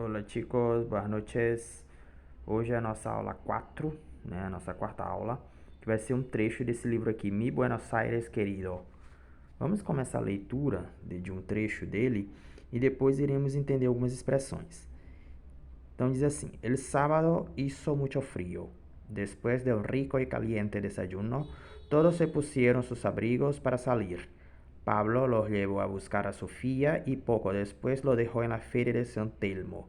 Olá, chicos, boas noites. Hoje é a nossa aula 4, né, a nossa quarta aula, que vai ser um trecho desse livro aqui, Mi Buenos Aires Querido. Vamos começar a leitura de um trecho dele e depois iremos entender algumas expressões. Então diz assim: El sábado hizo mucho frío. Después del rico y caliente desayuno, todos se pusieron sus abrigos para salir. Pablo los llevó a buscar a Sofía y poco después lo dejó en la feria de San Telmo.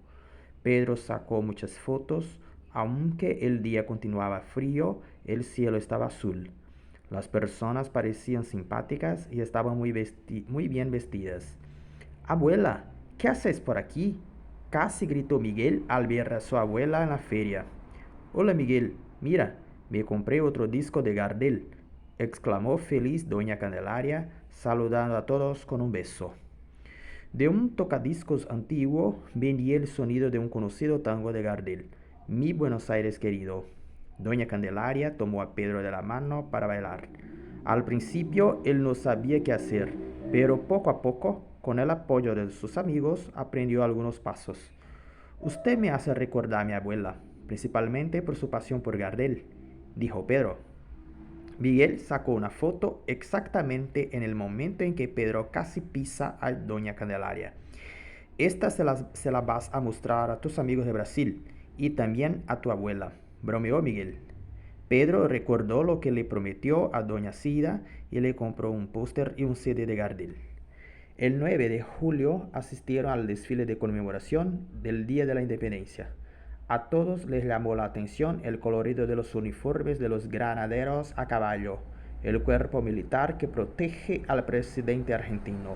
Pedro sacó muchas fotos, aunque el día continuaba frío, el cielo estaba azul. Las personas parecían simpáticas y estaban muy bien vestidas. Abuela, ¿qué haces por aquí? Casi gritó Miguel al ver a su abuela en la feria. Hola Miguel, mira, me compré otro disco de Gardel, exclamó feliz doña Candelaria, saludando a todos con un beso. De un tocadiscos antiguo venía el sonido de un conocido tango de Gardel, Mi Buenos Aires querido. Doña Candelaria tomó a Pedro de la mano para bailar. Al principio él no sabía qué hacer, pero poco a poco, con el apoyo de sus amigos, aprendió algunos pasos. Usted me hace recordar a mi abuela, principalmente por su pasión por Gardel, dijo Pedro. Miguel sacó una foto exactamente en el momento en que Pedro casi pisa a doña Candelaria. Esta se la vas a mostrar a tus amigos de Brasil y también a tu abuela, bromeó Miguel. Pedro recordó lo que le prometió a doña Cida y le compró un póster y un CD de Gardel. El 9 de julio asistieron al desfile de conmemoración del Día de la Independencia. A todos les llamó la atención el colorido de los uniformes de los granaderos a caballo, el cuerpo militar que protege al presidente argentino.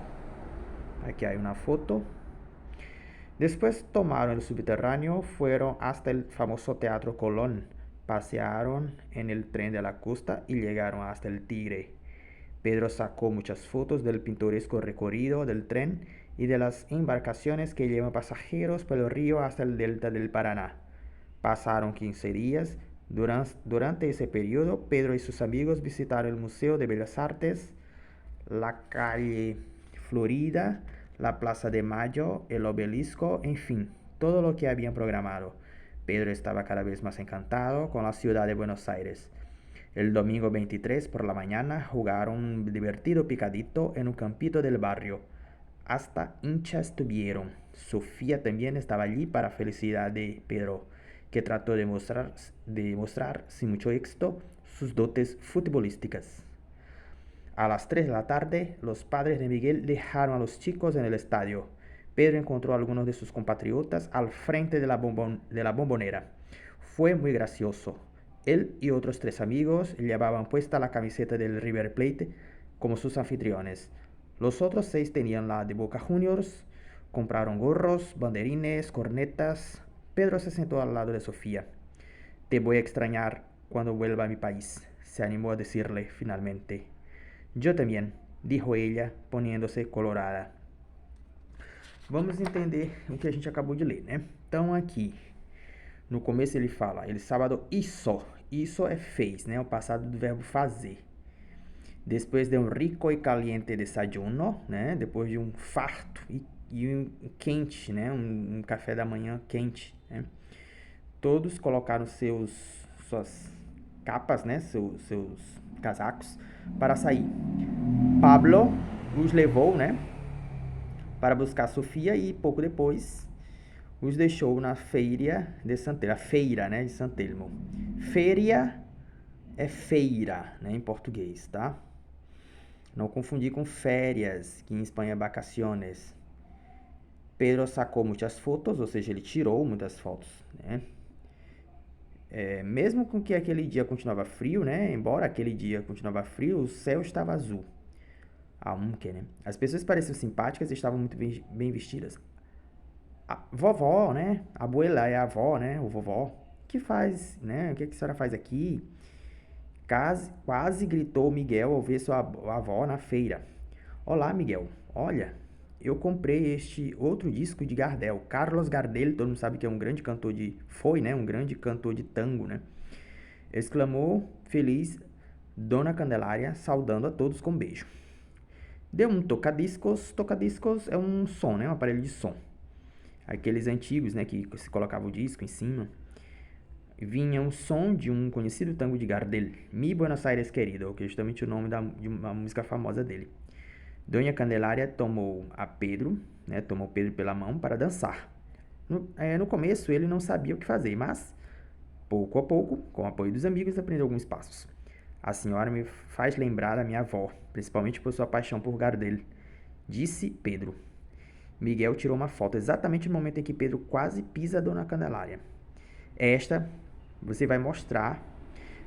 Aquí hay una foto. Después tomaron el subterráneo, fueron hasta el famoso Teatro Colón, pasearon en el tren de la costa y llegaron hasta el Tigre. Pedro sacó muchas fotos del pintoresco recorrido del tren y de las embarcaciones que llevan pasajeros por el río hasta el delta del Paraná. Pasaron 15 días. Durante ese periodo, Pedro y sus amigos visitaron el Museo de Bellas Artes, la calle Florida, la Plaza de Mayo, el obelisco, en fin, todo lo que habían programado. Pedro estaba cada vez más encantado con la ciudad de Buenos Aires. El domingo 23 por la mañana jugaron un divertido picadito en un campito del barrio. Hasta hinchas tuvieron. Sofía también estaba allí para felicidad de Pedro, que trató de mostrar sin mucho éxito sus dotes futbolísticas. A las 3 de la tarde, los padres de Miguel dejaron a los chicos en el estadio. Pedro encontró a algunos de sus compatriotas al frente de la bombonera. Fue muy gracioso. Él y otros 3 amigos llevaban puesta la camiseta del River Plate como sus anfitriones. Los otros 6 tenían la de Boca Juniors, compraron gorros, banderines, cornetas. Pedro se sentó al lado de Sofía. Te voy a extrañar cuando vuelva a mi país, se animó a decirle finalmente. Yo también, dijo ella, poniéndose colorada. Vamos entender o que a gente acabou de ler, né? Então aqui, no começo ele fala, ele sábado hizo. Hizo é fez, né? O passado do verbo fazer. Depois de um rico e caliente desayuno, né? Depois de um farto e um quente, né? Um café da manhã quente, né? Todos colocaram suas capas, né? Seus casacos para sair. Pablo os levou, né? Para buscar Sofia e pouco depois os deixou na feira de Santelmo, a feira, né, de Santelmo. Feria é feira, né, em português, tá? Não confundir com férias, que em Espanha é vacaciones. Pedro sacou muitas fotos, ou seja, ele tirou muitas fotos, né? Mesmo com que aquele dia continuava frio, né? Embora aquele dia continuava frio, o céu estava azul. Aunque, né? As pessoas pareciam simpáticas e estavam muito bem vestidas. A vovó, né? A abuela é a avó, né? O vovó. O que faz, né? O que a senhora faz aqui? Quase gritou Miguel ao ver sua avó na feira. Olá, Miguel. Olha, eu comprei este outro disco de Gardel. Carlos Gardel, todo mundo sabe que é um grande cantor foi, né? Um grande cantor de tango, né? Exclamou feliz Dona Candelária, saudando a todos com um beijo. Deu um tocadiscos. Tocadiscos é um som, né? Um aparelho de som. aqueles antigos, né, que se colocava o disco em cima, vinha o som de um conhecido tango de Gardel, Mi Buenos Aires Querido, que é justamente o nome de uma música famosa dele. Dona Candelária tomou Pedro, né, tomou Pedro pela mão para dançar. No começo ele não sabia o que fazer, mas pouco a pouco, com o apoio dos amigos, aprendeu alguns passos. A senhora me faz lembrar da minha avó, principalmente por sua paixão por Gardel, disse Pedro. Miguel tirou uma foto exatamente no momento em que Pedro quase pisa a Dona Candelária. Esta você vai mostrar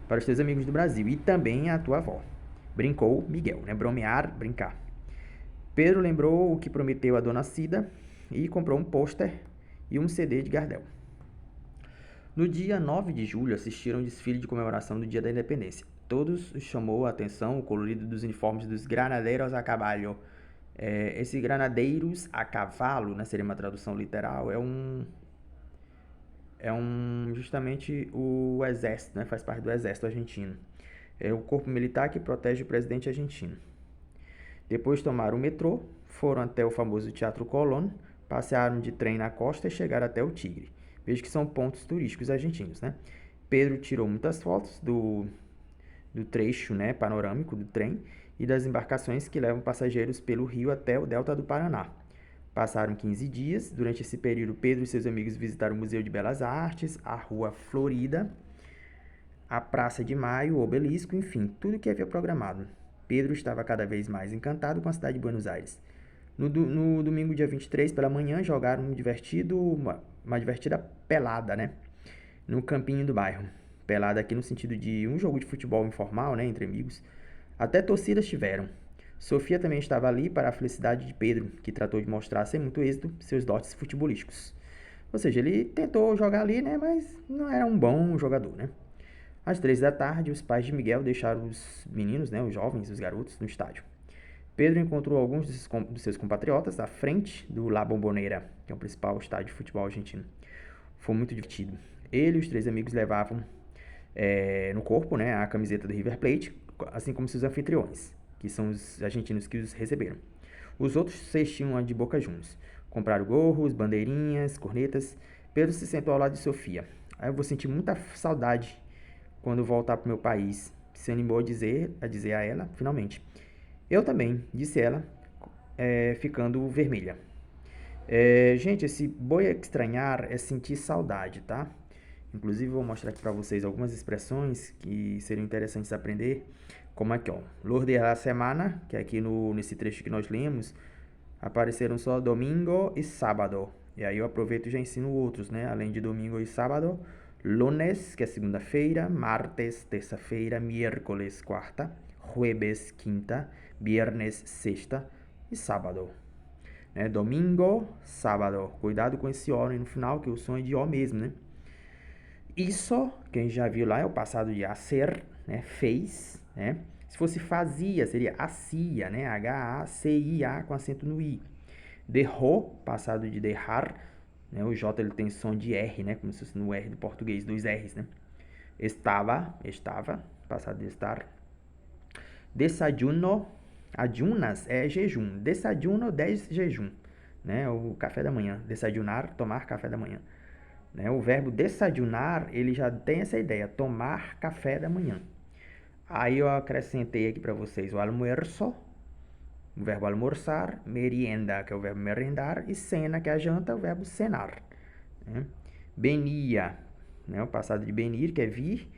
para os teus amigos do Brasil e também a tua avó. Brincou Miguel, né? Bromear, brincar. Pedro lembrou o que prometeu a Dona Cida e comprou um pôster e um CD de Gardel. No dia 9 de julho, assistiram um desfile de comemoração do Dia da Independência. Todos chamou a atenção o colorido dos uniformes dos granadeiros a cavalo. Esse granadeiros a cavalo, né, seria uma tradução literal, justamente o exército, né, faz parte do exército argentino. É o corpo militar que protege o presidente argentino. Depois tomaram o metrô, foram até o famoso Teatro Colón, passearam de trem na costa e chegaram até o Tigre. Veja que são pontos turísticos argentinos, né? Pedro tirou muitas fotos do trecho, né, panorâmico do trem e das embarcações que levam passageiros pelo rio até o delta do Paraná. Passaram 15 dias. Durante esse período, Pedro e seus amigos visitaram o Museu de Belas Artes, a Rua Florida, a Praça de Maio, o Obelisco, enfim, tudo que havia programado. Pedro estava cada vez mais encantado com a cidade de Buenos Aires. No domingo, dia 23, pela manhã, jogaram uma divertida pelada, né? No campinho do bairro. Pelada aqui no sentido de um jogo de futebol informal, né? Entre amigos. Até torcidas tiveram. Sofia também estava ali para a felicidade de Pedro, que tratou de mostrar sem muito êxito seus dotes futebolísticos. Ou seja, ele tentou jogar ali, né? Mas não era um bom jogador, né? Às 3 da tarde, os pais de Miguel deixaram os meninos, né? Os jovens, os garotos, no estádio. Pedro encontrou alguns dos seus compatriotas à frente do La Bombonera, que é o principal estádio de futebol argentino. Foi muito divertido. Ele e os 3 amigos levavam no corpo, né, a camiseta do River Plate, assim como seus anfitriões, que são os argentinos que os receberam. Os outros 6 tinham a de Boca Juniors. Compraram gorros, bandeirinhas, cornetas. Pedro se sentou ao lado de Sofia. Aí eu vou sentir muita saudade quando voltar para o meu país. Se animou a dizer a ela, finalmente. Eu também, disse ela, ficando vermelha. Gente, esse boi estranhar é sentir saudade, tá? Inclusive, vou mostrar aqui para vocês algumas expressões que seriam interessantes aprender. Como aqui, ó. Los días de la semana, que aqui nesse trecho que nós lemos, apareceram só domingo e sábado. E aí eu aproveito e já ensino outros, né? Além de domingo e sábado, lunes, que é segunda-feira, martes, terça-feira, miércoles, quarta, jueves, quinta, viernes, sexta e sábado. Né? Domingo, sábado. Cuidado com esse O no final, que o som é de O mesmo, né? Isso, quem já viu lá, é o passado de hacer, né? Fez, né? Se fosse fazia, seria hacia, né? H-A-C-I-A com acento no I. Derrou, passado de derrar, né? O J ele tem som de R, né? Como se fosse no R do português, 2 R's, né? Estava, passado de estar. Desayuno, ayunas é jejum. Desayuno, 10 jejum, né? O café da manhã. Desayunar, tomar café da manhã. Né? O verbo desayunar, ele já tem essa ideia, tomar café da manhã. Aí eu acrescentei aqui para vocês o almuerzo, o verbo almoçar, merienda, que é o verbo merendar, e cena, que é a janta, o verbo cenar. Né? Venia, né? O passado de venir, que é vir.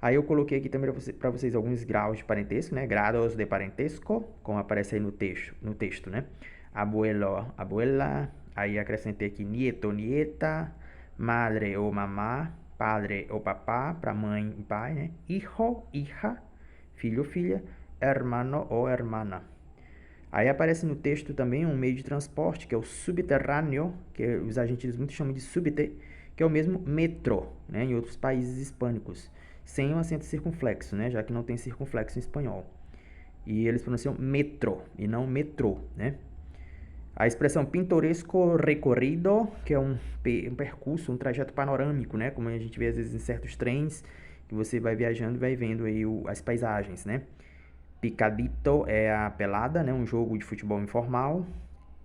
Aí eu coloquei aqui também para vocês alguns graus de parentesco, né? Grados de parentesco, como aparece aí no texto, né? Abuelo, abuela. Aí acrescentei aqui nieto, nieta, madre ou mamá, padre ou papá, para mãe e pai, né? Hijo, hija, filho ou filha, hermano ou hermana. Aí aparece no texto também um meio de transporte, que é o subterrâneo, que os argentinos muito chamam de subte, que é o mesmo metrô, né? Em outros países hispânicos, sem o acento circunflexo, né? Já que não tem circunflexo em espanhol. E eles pronunciam metro e não metrô, né? A expressão pintoresco recorrido, que é um percurso, um trajeto panorâmico, né? Como a gente vê às vezes em certos trens, que você vai viajando e vai vendo aí as paisagens, né? Picadito é a pelada, né? Um jogo de futebol informal.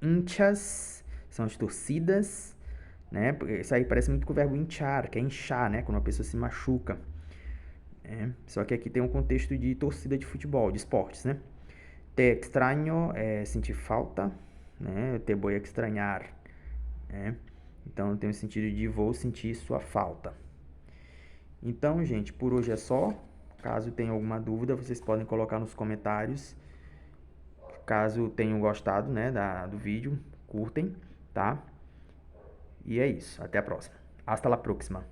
Hinchas são as torcidas. né? Porque isso aí parece muito com o verbo hinchar, que é inchar, né? Quando uma pessoa se machuca. Só que aqui tem um contexto de torcida de futebol, de esportes, né? Te extraño é sentir falta, né? Te voy a extrañar, né? Então tem o sentido de vou sentir sua falta. Então, gente, por hoje é só. Caso tenha alguma dúvida, vocês podem colocar nos comentários. Caso tenham gostado, né, do vídeo, curtem, tá? E é isso. Até a próxima. Hasta la próxima.